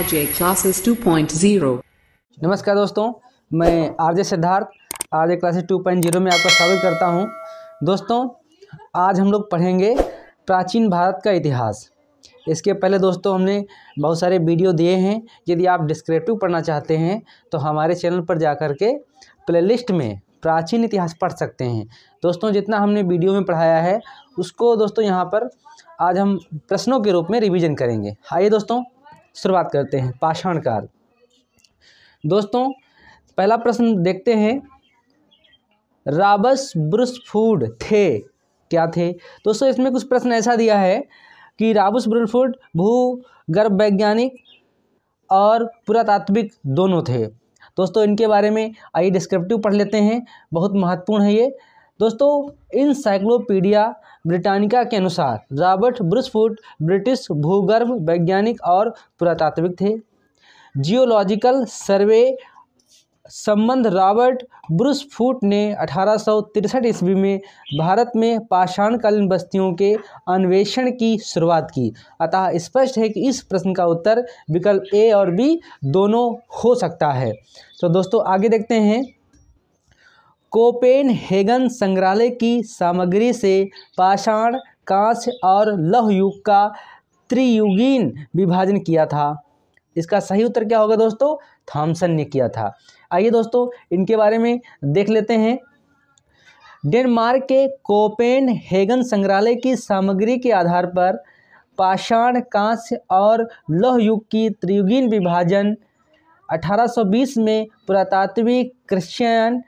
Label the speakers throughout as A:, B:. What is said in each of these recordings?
A: RJ Classes 2.0।
B: नमस्कार दोस्तों, मैं आरजे सिद्धार्थ आरजे क्लासेस 2.0 में आपका स्वागत करता हूं। दोस्तों, आज हम लोग पढ़ेंगे प्राचीन भारत का इतिहास। इसके पहले दोस्तों हमने बहुत सारे वीडियो दिए हैं। यदि आप डिस्क्रिप्टिव पढ़ना चाहते हैं तो हमारे चैनल पर जाकर के प्लेलिस्ट में प्राचीन इतिहास पढ़ सकते हैं। दोस्तों, जितना हमने वीडियो में पढ़ाया है उसको दोस्तों यहाँ पर आज हम प्रश्नों के रूप में रिवीजन करेंगे। आइए दोस्तों शुरुआत करते हैं। पाषाण काल। दोस्तों, पहला प्रश्न देखते हैं। रॉबर्ट ब्रुसफूड थे क्या थे? दोस्तों, इसमें कुछ प्रश्न ऐसा दिया है कि रॉबर्ट ब्रुसफूड भूगर्भ वैज्ञानिक और पुरातात्विक दोनों थे। दोस्तों, इनके बारे में आइए डिस्क्रिप्टिव पढ़ लेते हैं, बहुत महत्वपूर्ण है ये। दोस्तों, इनसाइक्लोपीडिया ब्रिटानिका के अनुसार रॉबर्ट ब्रुसफूड ब्रिटिश भूगर्भ वैज्ञानिक और पुरातात्विक थे। जियोलॉजिकल सर्वे संबंध रॉबर्ट ब्रुसफूड ने 1863 ईस्वी में भारत में पाषाणकालीन बस्तियों के अन्वेषण की शुरुआत की। अतः स्पष्ट है कि इस प्रश्न का उत्तर विकल्प ए और बी दोनों हो सकता है। तो दोस्तों आगे देखते हैं। कोपेनहेगन संग्रहालय की सामग्री से पाषाण, कांस्य और लौह युग का त्रियुगीन विभाजन किया था। इसका सही उत्तर क्या होगा दोस्तों? थॉमसन ने किया था। आइए दोस्तों इनके बारे में देख लेते हैं। डेनमार्क के कोपेनहेगन संग्रहालय की सामग्री के आधार पर पाषाण, कांस्य और लौह युग की त्रियुगीन विभाजन 1820 में पुरातात्विक क्रिश्चियन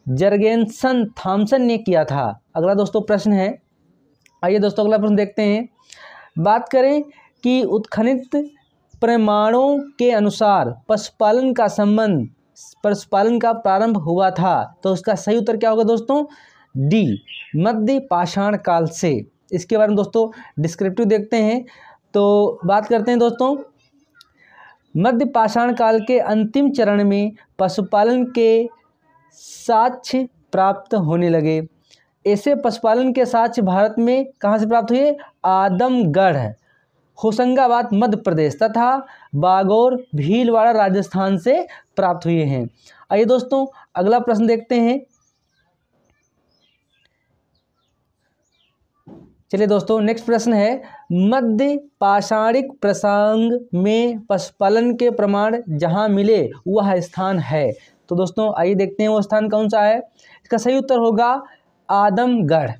B: जर्गेनसन थॉमसन ने किया था। अगला दोस्तों प्रश्न है। आइए दोस्तों अगला प्रश्न देखते हैं। बात करें कि उत्खनित प्रमाणों के अनुसार पशुपालन का प्रारंभ हुआ था, तो उसका सही उत्तर क्या होगा दोस्तों? डी, मध्य पाषाण काल से। इसके बारे में दोस्तों डिस्क्रिप्टिव देखते हैं। तो बात करते हैं दोस्तों, मध्य पाषाण काल के अंतिम चरण में पशुपालन के साक्ष्य प्राप्त होने लगे। ऐसे पशुपालन के साक्ष्य भारत में कहाँ से प्राप्त हुए? आदमगढ़, होशंगाबाद मध्य प्रदेश तथा बागौर भीलवाड़ा राजस्थान से प्राप्त हुए हैं। आइए दोस्तों अगला प्रश्न देखते हैं। चलिए दोस्तों नेक्स्ट प्रश्न है। मध्य पाषाणिक प्रसंग में पशुपालन के प्रमाण जहां मिले वह स्थान है। तो दोस्तों आइए देखते हैं वो स्थान कौन सा है। इसका सही उत्तर होगा आदमगढ़।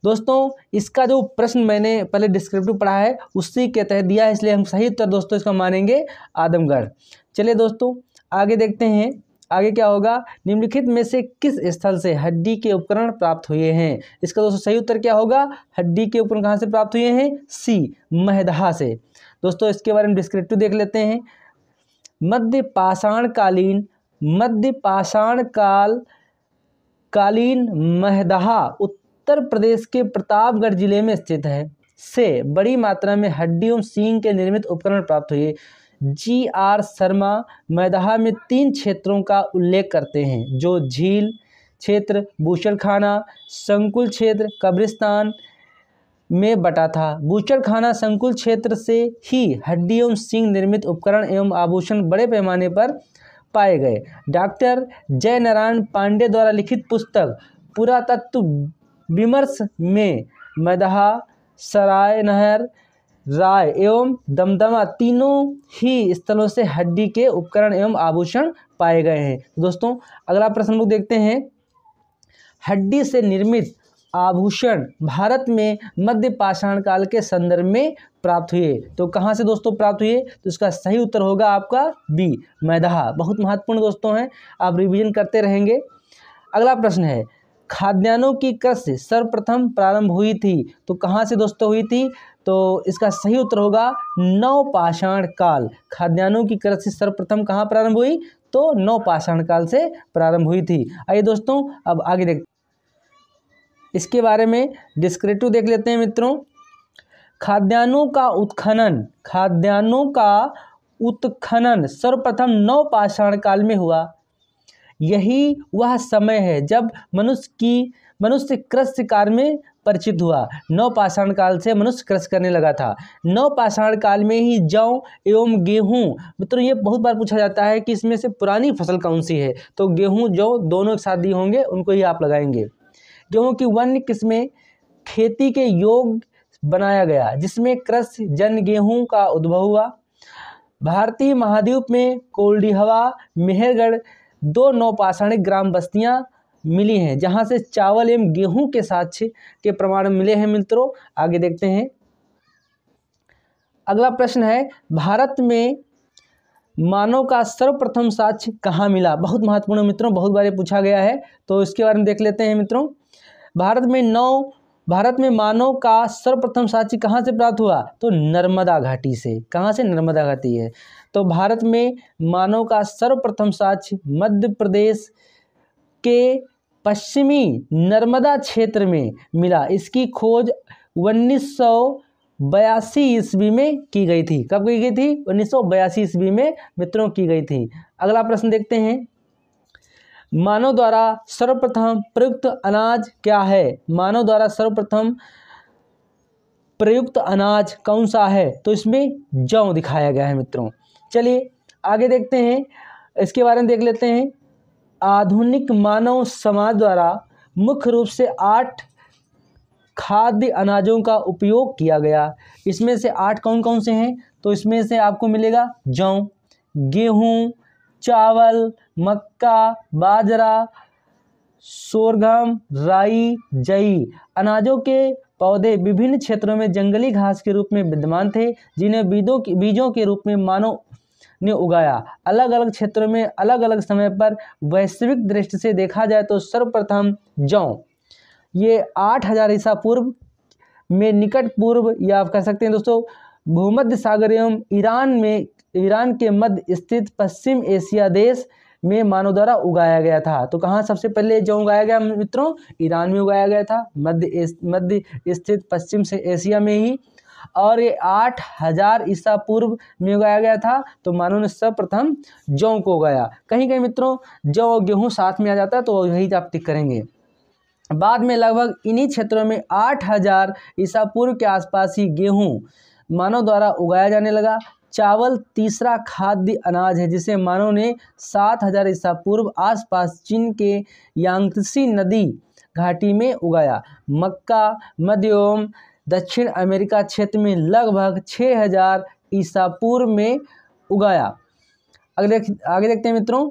B: दोस्तों इसका जो प्रश्न मैंने पहले डिस्क्रिप्टिव पढ़ा है उसी के तहत दिया है, इसलिए हम सही उत्तर दोस्तों इसका मानेंगे आदमगढ़। चलिए दोस्तों आगे देखते हैं। आगे क्या होगा? निम्नलिखित में से किस स्थल से हड्डी के उपकरण प्राप्त हुए हैं? इसका दोस्तों सही उत्तर क्या होगा? हड्डी के उपकरण कहाँ से प्राप्त हुए हैं? सी, महदहा से। दोस्तों इसके बारे में डिस्क्रिप्टिव देख लेते हैं। मध्य पाषाण कालीन महदहा उत्तर प्रदेश के प्रतापगढ़ जिले में स्थित है। से बड़ी मात्रा में हड्डियों सींग के निर्मित उपकरण प्राप्त हुए। जी.आर. शर्मा महदहा में 3 क्षेत्रों का उल्लेख करते हैं, जो झील क्षेत्र, बूचड़खाना, संकुल क्षेत्र, कब्रिस्तान में बटा था। बूचड़खाना संकुल क्षेत्र से ही हड्डियों सींग निर्मित उपकरण एवं आभूषण बड़े पैमाने पर पाए गए। डॉक्टर जय नारायण पांडे द्वारा लिखित पुस्तक पुरातत्व विमर्श में महदहा, सरायनहर, राय एवं दमदमा तीनों ही स्थलों से हड्डी के उपकरण एवं आभूषण पाए गए हैं। दोस्तों अगला प्रश्न लोग देखते हैं। हड्डी से निर्मित आभूषण भारत में मध्य पाषाण काल के संदर्भ में प्राप्त हुए। तो कहाँ से दोस्तों प्राप्त हुए? तो इसका सही उत्तर होगा आपका बी, महदहा। बहुत महत्वपूर्ण दोस्तों हैं, आप रिवीजन करते रहेंगे। अगला प्रश्न है। खाद्यान्नों की कृषि सर्वप्रथम प्रारंभ हुई थी, तो कहाँ से दोस्तों हुई थी? तो इसका सही उत्तर होगा नवपाषाण काल। खाद्यान्नों की कृषि सर्वप्रथम कहाँ प्रारंभ हुई? तो नवपाषाण काल से प्रारंभ हुई थी। आइए दोस्तों अब आगे देखते हैं। इसके बारे में डिस्क्रिप्टिव देख लेते हैं मित्रों। खाद्यान्नों का उत्खनन सर्वप्रथम नवपाषाण काल में हुआ। यही वह समय है जब मनुष्य की मनुष्य कृषि कार्य में परिचित हुआ। नवपाषाण काल से मनुष्य कृषि करने लगा था। नवपाषाण काल में ही जौ एवं गेहूं, मित्रों ये बहुत बार पूछा जाता है कि इसमें से पुरानी फसल कौन सी है, तो गेहूं जौ दोनों एक साथ दिए होंगे, उनको ही आप लगाएंगे। गेहूं की वन्य किस्में खेती के योग बनाया गया, जिसमें कृषि जन गेहूं का उद्भव हुआ। भारतीय महाद्वीप में कोल्डिहवा, मेहरगढ़ दो नवपाषाणिक ग्राम बस्तियां मिली हैं, जहां से चावल एवं गेहूं के साक्ष्य के प्रमाण मिले हैं। मित्रों आगे देखते हैं। अगला प्रश्न है, भारत में मानव का सर्वप्रथम साक्ष्य कहाँ मिला? बहुत महत्वपूर्ण मित्रों, बहुत बार पूछा गया है, तो इसके बारे में देख लेते हैं। मित्रों भारत में मानव का सर्वप्रथम साक्ष्य कहाँ से प्राप्त हुआ? तो नर्मदा घाटी से। कहाँ से? नर्मदा घाटी है। तो भारत में मानव का सर्वप्रथम साक्ष्य मध्य प्रदेश के पश्चिमी नर्मदा क्षेत्र में मिला। इसकी खोज 1982 ईस्वी में की गई थी। कब की गई थी? 1982 ईस्वी में मित्रों की गई थी। अगला प्रश्न देखते हैं। मानव द्वारा सर्वप्रथम प्रयुक्त अनाज क्या है? मानव द्वारा सर्वप्रथम प्रयुक्त अनाज कौन सा है? तो इसमें जौ दिखाया गया है। मित्रों चलिए आगे देखते हैं, इसके बारे में देख लेते हैं। आधुनिक मानव समाज द्वारा मुख्य रूप से 8 खाद्य अनाजों का उपयोग किया गया। इसमें से 8 कौन कौन से हैं? तो इसमें से आपको मिलेगा जौ, गेहूं, चावल, मक्का, बाजरा, सोरगम, राई, जई। अनाजों के पौधे विभिन्न क्षेत्रों में जंगली घास के रूप में विद्यमान थे, जिन्हें बीजों के रूप में मानव ने उगाया। अलग अलग क्षेत्रों में अलग अलग समय पर वैश्विक दृष्टि से देखा जाए तो सर्वप्रथम जौ ये 8000 ईसा पूर्व में निकट पूर्व, या आप कह सकते हैं दोस्तों भूमध्य सागर एवं ईरान के मध्य स्थित पश्चिम एशिया देश में मानव द्वारा उगाया गया था। तो कहाँ सबसे पहले जौ उगाया गया? मित्रों ईरान में उगाया गया था, मध्य स्थित पश्चिम से एशिया में ही, और ये 8000 ईसा पूर्व में उगाया गया था। तो मानव ने सर्वप्रथम जौ को उगाया। कहीं कहीं मित्रों जौ और गेहूँ साथ में आ जाता है, तो यही आप टिक करेंगे। बाद में लगभग इन्हीं क्षेत्रों में 8000 ईसा पूर्व के आसपास ही गेहूं मानव द्वारा उगाया जाने लगा। चावल तीसरा खाद्य अनाज है, जिसे मानव ने 7000 ईसा पूर्व आसपास चीन के यांगत्से नदी घाटी में उगाया। मक्का मध्य एवं दक्षिण अमेरिका क्षेत्र में लगभग 6000 ईसा पूर्व में उगाया। आगे देखते हैं मित्रों।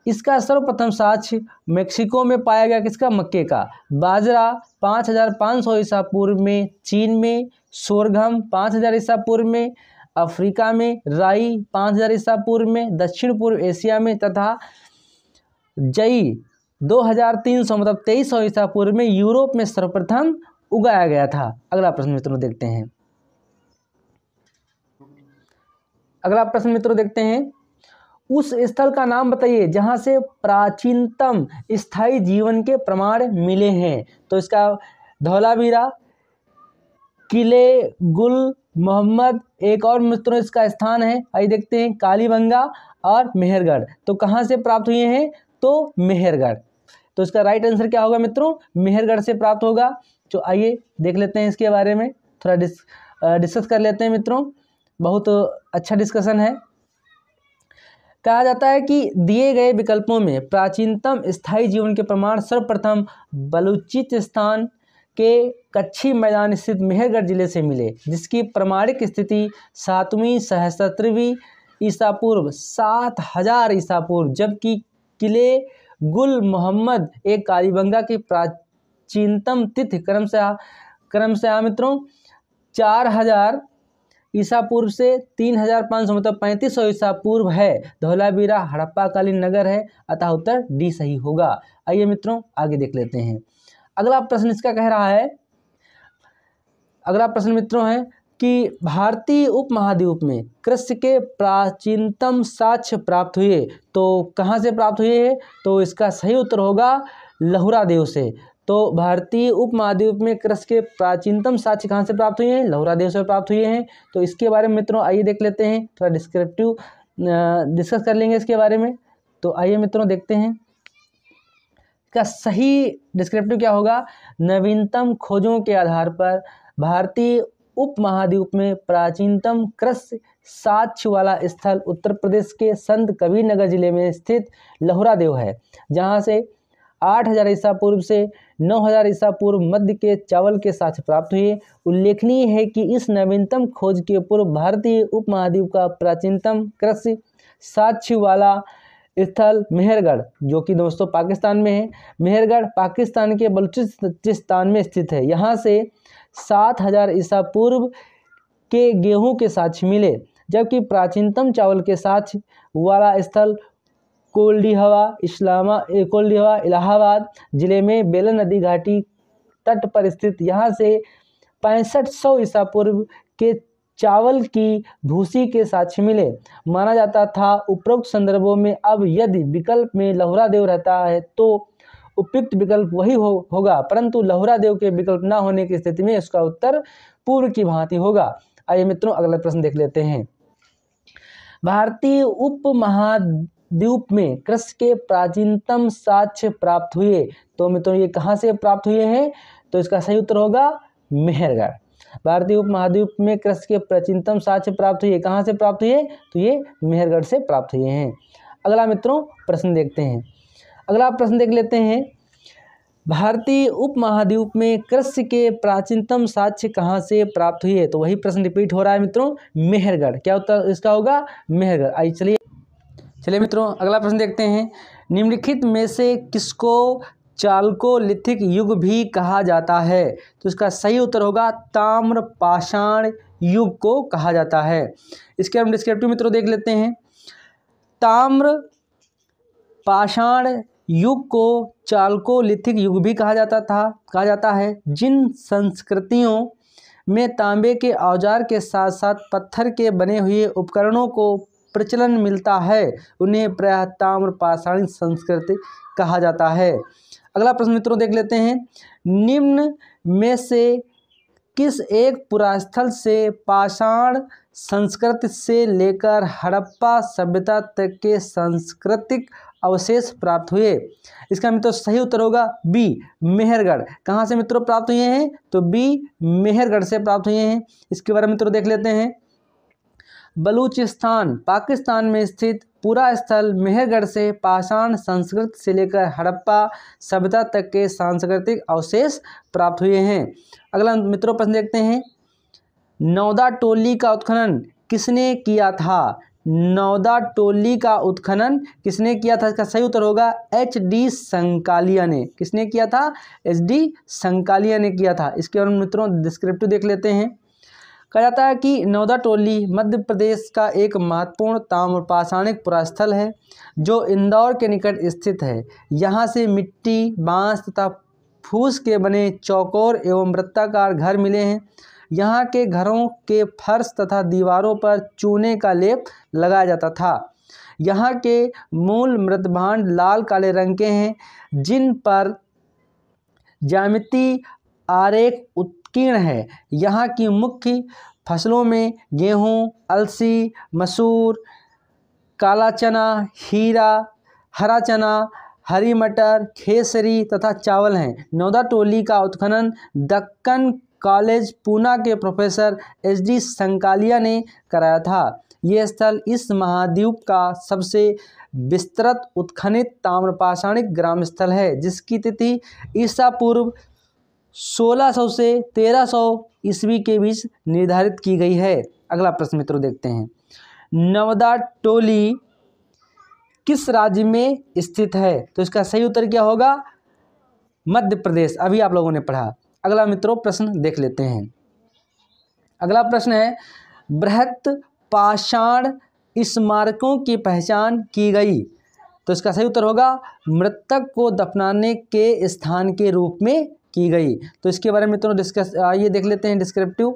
B: इसका सर्वप्रथम साक्ष्य मेक्सिको में पाया गया, किसका? मक्के का। बाजरा 5500 ईसा पूर्व में चीन में, सोरगम 5000 ईसा पूर्व में अफ्रीका में, राई 5000 ईसा पूर्व में दक्षिण पूर्व एशिया में, तथा जई 2300 मतलब 2300 ईसा पूर्व में यूरोप में सर्वप्रथम उगाया गया था। अगला प्रश्न मित्रों देखते हैं। अगला प्रश्न मित्रों देखते हैं। उस स्थल का नाम बताइए जहां से प्राचीनतम स्थायी जीवन के प्रमाण मिले हैं। तो इसका धौलावीरा, किले गुल मोहम्मद, एक और मित्रों इसका स्थान है, आइए देखते हैं, कालीबंगा और मेहरगढ़। तो कहाँ से प्राप्त हुए हैं? तो मेहरगढ़। तो इसका राइट आंसर क्या होगा मित्रों? मेहरगढ़ से प्राप्त होगा। तो आइए देख लेते हैं, इसके बारे में थोड़ा डिस्कस कर लेते हैं मित्रों। बहुत अच्छा डिस्कशन है। कहा जाता है कि दिए गए विकल्पों में प्राचीनतम स्थायी जीवन के प्रमाण सर्वप्रथम बलूचिस्तान के कच्छी मैदान स्थित मेहरगढ़ जिले से मिले, जिसकी प्रमाणिक स्थिति 7वीं सहस्राब्दी ईसा पूर्व 7000 ईसा पूर्व, जबकि किले गुल मोहम्मद एक कालीबंगा की प्राचीनतम तिथि क्रमशः मित्रों 4000 ईसा पूर्व से 3500 मतलब 3500 ईसा पूर्व है। धौलावीरा हड़प्पा कालीन नगर है, अतः उत्तर डी सही होगा। आइए मित्रों आगे देख लेते हैं। अगला प्रश्न इसका कह रहा है, अगला प्रश्न मित्रों है कि भारतीय उपमहाद्वीप में कृषि के प्राचीनतम साक्ष्य प्राप्त हुए। तो कहाँ से प्राप्त हुए हैं? तो इसका सही उत्तर होगा लहुरा देव से। तो भारतीय उपमहाद्वीप में कृषि के प्राचीनतम साक्ष्य कहाँ से प्राप्त हुए हैं? लहुरा देव से प्राप्त हुए हैं। तो इसके बारे में मित्रों आइए देख लेते हैं, थोड़ा डिस्क्रिप्टिव डिस्कस कर लेंगे इसके बारे में। तो आइए मित्रों देखते हैं। इसका सही डिस्क्रिप्टिव क्या होगा? नवीनतम खोजों के आधार पर भारतीय उपमहाद्वीप में प्राचीनतम कृषि साक्ष्य वाला स्थल उत्तर प्रदेश के संत कबीर नगर जिले में स्थित लहुरा देव है, जहां से 8000 ईसा पूर्व से 9000 ईसा पूर्व मध्य के चावल के साक्ष्य प्राप्त हुए। उल्लेखनीय है कि इस नवीनतम खोज के पूर्व भारतीय उपमहाद्वीप का प्राचीनतम कृषि साक्ष्य वाला स्थल मेहरगढ़, जो कि दोस्तों पाकिस्तान में है। मेहरगढ़ पाकिस्तान के बलूचिस्तान में स्थित है। यहाँ से 7000 ईसा पूर्व के गेहूं के साक्ष्य मिले, जबकि प्राचीनतम चावल के साक्ष्य वाला स्थल कोल्डिहवा इलाहाबाद जिले में बेलन नदी घाटी तट पर स्थित, यहाँ से 6500 ईसा पूर्व के चावल की भूसी के साक्ष्य मिले। माना जाता था उपरोक्त संदर्भों में अब यदि विकल्प में लहुरा देव रहता है तो उपयुक्त विकल्प वही होगा, परंतु लहुरा देव के विकल्प न होने की स्थिति में इसका उत्तर पूर्व की भांति होगा। आइए मित्रों अगला प्रश्न देख लेते हैं। भारतीय उपमहाद्वीप में कृषि के प्राचीनतम साक्ष्य प्राप्त हुए, तो मित्रों ये कहाँ से प्राप्त हुए हैं? तो इसका सही उत्तर होगा मेहरगढ़। भारतीय उपमहाद्वीप में कृषि के प्राचीनतम साक्ष्य प्राप्त हुए, कहाँ से प्राप्त हुए? तो ये मेहरगढ़ से प्राप्त हुए हैं। अगला मित्रों प्रश्न देखते हैं। अगला प्रश्न देख लेते हैं। भारतीय उपमहाद्वीप में कृषि के प्राचीनतम साक्ष्य कहाँ से प्राप्त हुए? तो वही प्रश्न रिपीट हो रहा है मित्रों, मेहरगढ़। क्या उत्तर इसका होगा? मेहरगढ़। आइए चलिए मित्रों अगला प्रश्न देखते हैं। निम्नलिखित में से किसको चालकोलिथिक युग भी कहा जाता है? तो इसका सही उत्तर होगा ताम्र पाषाण युग को कहा जाता है। इसके हम डिस्क्रिप्टिव मित्रों देख लेते हैं। ताम्र पाषाण युग को चालकोलिथिक युग भी कहा जाता है। जिन संस्कृतियों में तांबे के औजार के साथ साथ पत्थर के बने हुए उपकरणों को प्रचलन मिलता है, उन्हें प्रायः ताम्र पाषाणी संस्कृति कहा जाता है। अगला प्रश्न मित्रों देख लेते हैं। निम्न में से किस एक पुरास्थल से पाषाण संस्कृति से लेकर हड़प्पा सभ्यता तक के सांस्कृतिक अवशेष प्राप्त हुए? इसका मित्रों सही उत्तर होगा बी मेहरगढ़। कहाँ से मित्रों प्राप्त हुए हैं? तो बी मेहरगढ़ से प्राप्त हुए हैं। इसके बारे में मित्रों देख लेते हैं। बलूचिस्तान पाकिस्तान में स्थित पूरा स्थल मेहरगढ़ से पाषाण संस्कृति से लेकर हड़प्पा सभ्यता तक के सांस्कृतिक अवशेष प्राप्त हुए हैं। अगला मित्रों प्रश्न देखते हैं। नौदा टोली का उत्खनन किसने किया था? नौदा टोली का उत्खनन किसने किया था? इसका सही उत्तर होगा HD संकालिया ने। किसने किया था? HD संकालिया ने किया था। इसके बारे में मित्रों डिस्क्रिप्टिव देख लेते हैं। कहा जाता है कि नौदा टोली मध्य प्रदेश का एक महत्वपूर्ण ताम्रपाषाणिक पुरास्थल है जो इंदौर के निकट स्थित है। यहाँ से मिट्टी, बांस तथा फूस के बने चौकोर एवं वृत्ताकार घर मिले हैं। यहाँ के घरों के फर्श तथा दीवारों पर चूने का लेप लगाया जाता था। यहाँ के मूल मृतभांड लाल काले रंग के हैं, जिन पर ज्यामिति आरेख उत्कीर्ण है। यहाँ की मुख्य फसलों में गेहूँ, अलसी, मसूर, काला चना, हीरा, हरा चना, हरी मटर, खेसरी तथा चावल हैं। नौदा टोली का उत्खनन दक्कन कॉलेज पूना के प्रोफेसर HD संकालिया ने कराया था। ये स्थल इस महाद्वीप का सबसे विस्तृत उत्खनित ताम्रपाषाणिक ग्राम स्थल है, जिसकी तिथि ईसा पूर्व 1600 से 1300 ईस्वी के बीच निर्धारित की गई है। अगला प्रश्न मित्रों देखते हैं। नौदा टोली किस राज्य में स्थित है? तो इसका सही उत्तर क्या होगा? मध्य प्रदेश। अभी आप लोगों ने पढ़ा। अगला मित्रों प्रश्न देख लेते हैं। अगला प्रश्न है, बृहत पाषाण स्मारकों की पहचान की गई। तो इसका सही उत्तर होगा मृतक को दफनाने के स्थान के रूप में की गई। तो इसके बारे में मित्रों आइए देख लेते हैं डिस्क्रिप्टिव।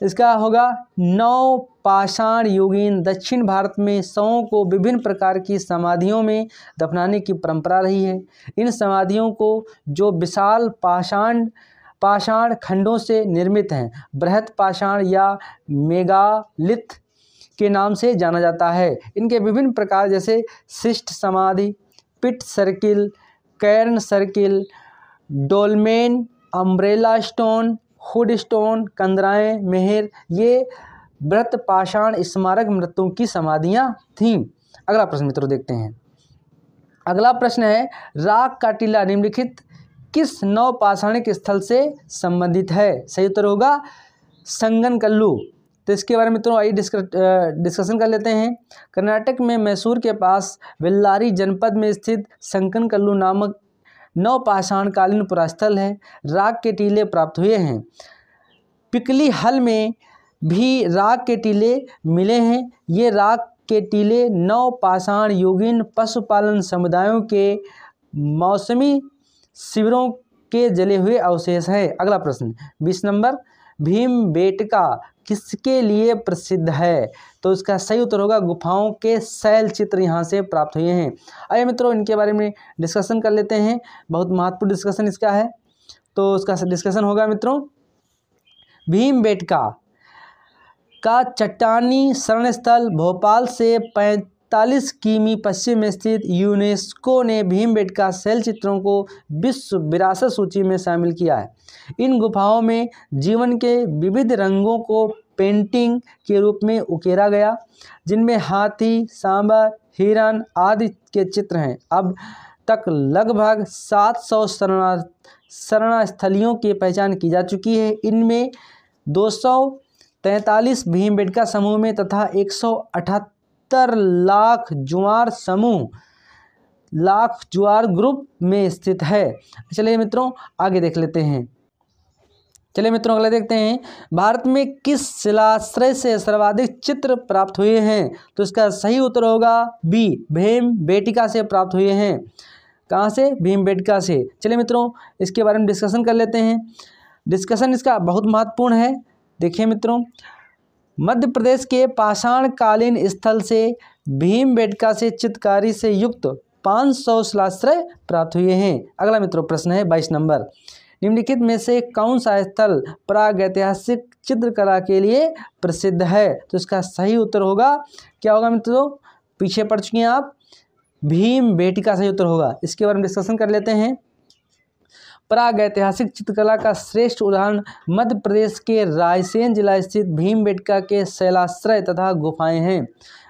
B: इसका होगा नौ पाषाण युगीन दक्षिण भारत में शवों को विभिन्न प्रकार की समाधियों में दफनाने की परंपरा रही है। इन समाधियों को जो विशाल पाषाण खंडों से निर्मित हैं, बृहत पाषाण या मेगालिथ के नाम से जाना जाता है। इनके विभिन्न प्रकार जैसे शिष्ट समाधि, pit circle, cairn circle, dolmen, umbrella stone, hood stone, कंदराएँ, मेहर, ये बृहत पाषाण स्मारक मृतकों की समाधियाँ थीं। अगला प्रश्न मित्रों देखते हैं। अगला प्रश्न है, राग का टीला निम्नलिखित किस नवपाषाणिक स्थल से संबंधित है? सही उत्तर होगा संगनकल्लू। तो इसके बारे में मित्रों आइए डिस्कशन कर लेते हैं। कर्नाटक में मैसूर के पास बेल्लारी जनपद में स्थित संगनकल्लू नामक नवपाषाणकालीन पुरास्थल है। राग के टीले प्राप्त हुए हैं। पिकली हल में भी राग के टीले मिले हैं। ये राग के टीले नवपाषाण युगीन पशुपालन समुदायों के मौसमी शिविरों के जले हुए अवशेष हैं। अगला प्रश्न 20 नंबर, भीमबेटका किसके लिए प्रसिद्ध है? तो इसका सही उत्तर होगा गुफाओं के शैल चित्र यहाँ से प्राप्त हुए हैं। आइए मित्रों इनके बारे में डिस्कशन कर लेते हैं। बहुत महत्वपूर्ण डिस्कशन इसका है, तो उसका डिस्कशन होगा मित्रों। भीमबेटका का चट्टानी शरण स्थल भोपाल से 45 किमी पश्चिम में स्थित। यूनेस्को ने भीमबेटका शैल चित्रों को विश्व विरासत सूची में शामिल किया है। इन गुफाओं में जीवन के विविध रंगों को पेंटिंग के रूप में उकेरा गया, जिनमें हाथी, सांबर, हिरन आदि के चित्र हैं। अब तक लगभग 700 शरणस्थलियों की पहचान की जा चुकी है। इनमें 243 भीमबेटका समूह में तथा 178 लाख जुआर ग्रुप में स्थित है। चलिए मित्रों आगे देख लेते हैं। चलिए मित्रों अगला देखते हैं। भारत में किस शिलाश्रय से सर्वाधिक चित्र प्राप्त हुए हैं? तो इसका सही उत्तर होगा बी, भीमबेटका से प्राप्त हुए हैं। कहाँ से? भीमबेटका से। चलिए मित्रों इसके बारे में डिस्कशन कर लेते हैं। डिस्कशन इसका बहुत महत्वपूर्ण है। देखिए मित्रों, मध्य प्रदेश के पाषाणकालीन स्थल से भीमबेटका से चित्रकारी से युक्त 500 शिलाश्रय प्राप्त हुए हैं। अगला मित्रों प्रश्न है 22 नंबर, निम्नलिखित में से कौन सा स्थल प्रागैतिहासिक चित्रकला के लिए प्रसिद्ध है? तो इसका सही उत्तर होगा, क्या होगा मित्रों? पीछे पड़ चुके हैं आप, भीमबेटका सही उत्तर होगा। इसके बारे में डिस्कशन कर लेते हैं। प्रागैतिहासिक चित्रकला का श्रेष्ठ उदाहरण मध्य प्रदेश के रायसेन जिला स्थित भीमबेटका के शैलाश्रय तथा गुफाएं हैं।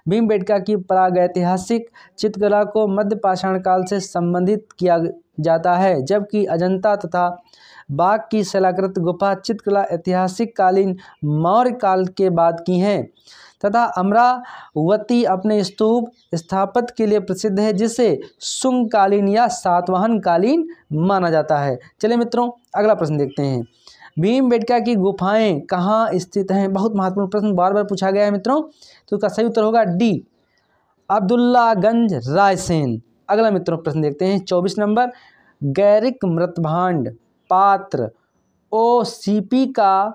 B: भीमबेटका की प्रागैतिहासिक चित्रकला को मध्य पाषाण काल से संबंधित किया जाता है, जबकि अजंता तथा बाघ की शैलाकृत गुफा चित्रकला ऐतिहासिक कालीन मौर्य काल के बाद की हैं तथा अमरावती अपने स्तूप स्थापत्य के लिए प्रसिद्ध है, जिसे शुंगकालीन या सातवाहन कालीन माना जाता है। चलिए मित्रों अगला प्रश्न देखते हैं। भीमबेटका की गुफाएं कहाँ स्थित हैं? बहुत महत्वपूर्ण प्रश्न बार बार पूछा गया है मित्रों, तो इसका सही उत्तर होगा डी, अब्दुल्लागंज, रायसेन। अगला मित्रों प्रश्न देखते हैं 24 नंबर, गैरिक मृतभांड पात्र OCP का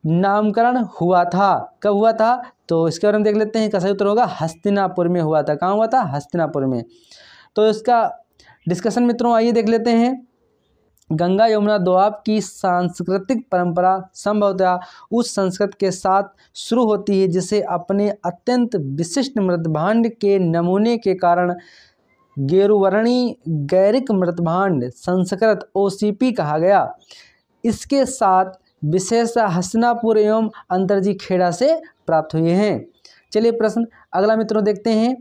B: नामकरण हुआ था, कब हुआ था? तो इसके बारे में देख लेते हैं। इसका सही उत्तर होगा हस्तिनापुर में हुआ था। कहाँ हुआ था? हस्तिनापुर में। तो इसका डिस्कशन मित्रों आइए देख लेते हैं। गंगा यमुना दोआब की सांस्कृतिक परंपरा संभवतः उस संस्कृति के साथ शुरू होती है जिसे अपने अत्यंत विशिष्ट मृतभांड के नमूने के कारण गेरुवर्णी गैरिक मृतभांड संस्कृत OCP कहा गया। इसके साथ विशेष हस्तिनापुर एवं अंतरजी खेड़ा से प्राप्त हुए हैं। चलिए प्रश्न अगला मित्रों देखते हैं।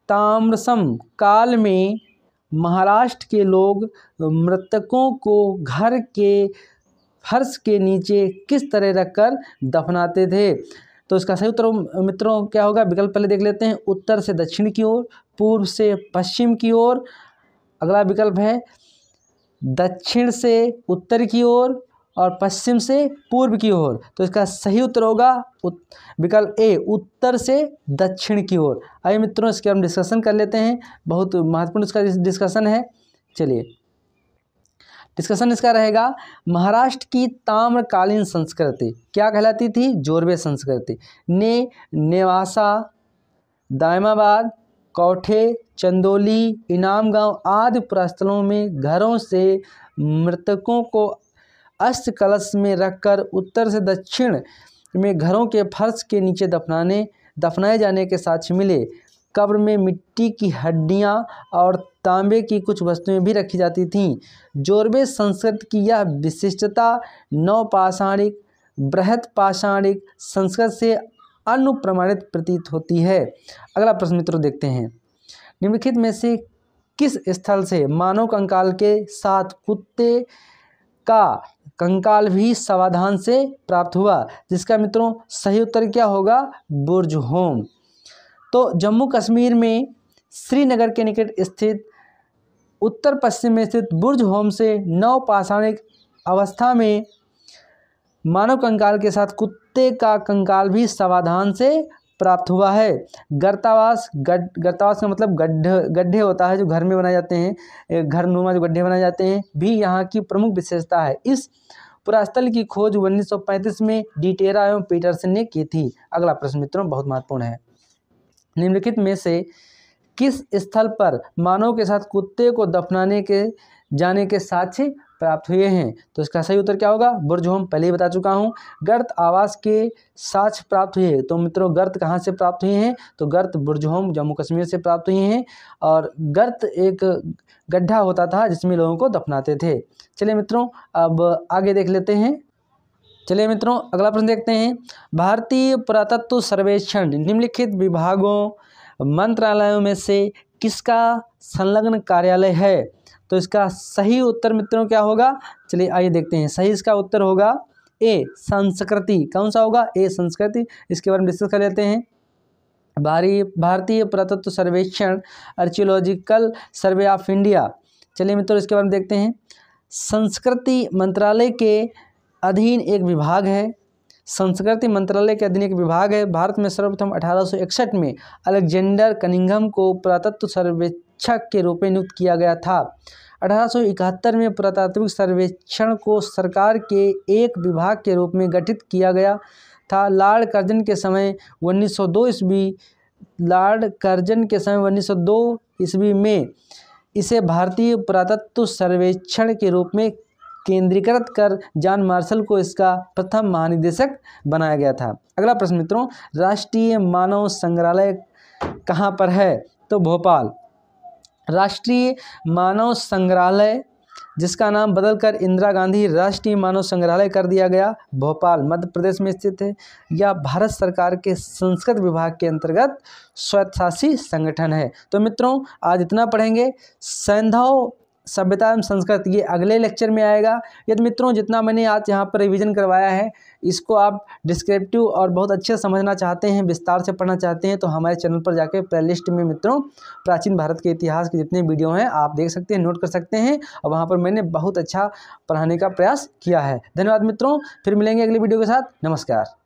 B: ताम्रसम काल में महाराष्ट्र के लोग मृतकों को घर के फर्श के नीचे किस तरह रखकर दफनाते थे? तो इसका सही उत्तर मित्रों क्या होगा? विकल्प पहले देख लेते हैं। उत्तर से दक्षिण की ओर, पूर्व से पश्चिम की ओर। अगला विकल्प है दक्षिण से उत्तर की ओर और पश्चिम से पूर्व की ओर। तो इसका सही उत्तर होगा विकल्प ए, उत्तर से दक्षिण की ओर। आइए मित्रों इसके हम डिस्कशन कर लेते हैं। बहुत महत्वपूर्ण इसका डिस्कशन है। चलिए डिस्कशन इसका रहेगा, महाराष्ट्र की ताम्रकालीन संस्कृति क्या कहलाती थी? जोरवे संस्कृति। नेवासा, दायमाबाद, कौठे, चंदोली, इनाम गांव आदि पुरास्थलों में घरों से मृतकों को अष्ट कलश में रखकर उत्तर से दक्षिण में घरों के फर्श के नीचे दफनाए जाने के साक्ष्य मिले। कब्र में मिट्टी की हड्डियां और तांबे की कुछ वस्तुएं भी रखी जाती थीं। जोरबे संस्कृत की यह विशिष्टता नवपाषाणिक बृहत पाषाणिक संस्कृत से अनुप्रमाणित प्रतीत होती है। अगला प्रश्न मित्रों देखते हैं, निम्नलिखित में से किस स्थल से मानव कंकाल के साथ कुत्ते का कंकाल भी सावधान से प्राप्त हुआ? जिसका मित्रों सही उत्तर क्या होगा? बुर्ज होम। तो जम्मू कश्मीर में श्रीनगर के निकट स्थित उत्तर पश्चिम में स्थित बुर्ज होम से नवपाषाणिक अवस्था में मानव कंकाल के साथ कुत्ते का कंकाल भी सावधान से प्राप्त हुआ है। गर्तावास का मतलब गड्ढे होता है जो घर में बनाए जाते हैं, घर नुमा जो गड्ढे बनाए जाते हैं, भी यहाँ की प्रमुख विशेषता है। इस पुरास्थल की खोज 1935 में डिटेरा एवं पीटरसन ने की थी। अगला प्रश्न मित्रों बहुत महत्वपूर्ण है, निम्नलिखित में से किस स्थल पर मानव के साथ कुत्ते को दफनाने के जाने के साक्ष्य प्राप्त हुए हैं? तो इसका सही उत्तर क्या होगा? बुर्ज होम, पहले ही बता चुका हूँ। गर्त आवास के साक्ष्य प्राप्त हुए, तो मित्रों गर्त कहाँ से प्राप्त हुए हैं? तो गर्त बुर्ज होम जम्मू कश्मीर से प्राप्त हुए हैं। और गर्त एक गड्ढा होता था जिसमें लोगों को दफनाते थे। चलिए मित्रों अब आगे देख लेते हैं। चलिए मित्रों अगला प्रश्न देखते हैं, भारतीय पुरातत्व सर्वेक्षण निम्नलिखित विभागों मंत्रालयों में से किसका संलग्न कार्यालय है? तो इसका सही उत्तर मित्रों क्या होगा? चलिए आइए देखते हैं। सही इसका उत्तर होगा ए संस्कृति। कौन सा होगा? ए संस्कृति। इसके बारे में डिस्कस कर लेते हैं। भारतीय पुरातत्व सर्वेक्षण आर्कियोलॉजिकल सर्वे ऑफ इंडिया। चलिए मित्रों इसके बारे में देखते हैं। संस्कृति मंत्रालय के अधीन एक विभाग है। संस्कृति मंत्रालय के अधीन एक विभाग है। भारत में सर्वप्रथम 1861 में अलेक्जेंडर कनिंघम को पुरातत्व सर्वेक्षक के रूप में नियुक्त किया गया था। 1871 में पुरातात्विक सर्वेक्षण को सरकार के एक विभाग के रूप में गठित किया गया था। लॉर्ड कर्जन के समय 1902 ईस्वी में इसे भारतीय पुरातत्व सर्वेक्षण के रूप में केंद्रीकृत कर जॉन मार्शल को इसका प्रथम महानिदेशक बनाया गया था। अगला प्रश्न मित्रों, राष्ट्रीय मानव संग्रहालय कहाँ पर है? तो भोपाल। राष्ट्रीय मानव संग्रहालय जिसका नाम बदलकर इंदिरा गांधी राष्ट्रीय मानव संग्रहालय कर दिया गया, भोपाल मध्य प्रदेश में स्थित है। यह भारत सरकार के संस्कृत विभाग के अंतर्गत स्वायत्तशासी संगठन है। तो मित्रों आज इतना पढ़ेंगे। सैंधव सभ्यता एवं संस्कृत ये अगले लेक्चर में आएगा। यदि मित्रों जितना मैंने आज यहाँ पर रिवीजन करवाया है इसको आप डिस्क्रिप्टिव और बहुत अच्छे समझना चाहते हैं, विस्तार से पढ़ना चाहते हैं, तो हमारे चैनल पर जाकर प्लेलिस्ट में मित्रों प्राचीन भारत के इतिहास के जितने वीडियो हैं आप देख सकते हैं, नोट कर सकते हैं। और वहाँ पर मैंने बहुत अच्छा पढ़ाने का प्रयास किया है। धन्यवाद मित्रों, फिर मिलेंगे अगली वीडियो के साथ। नमस्कार।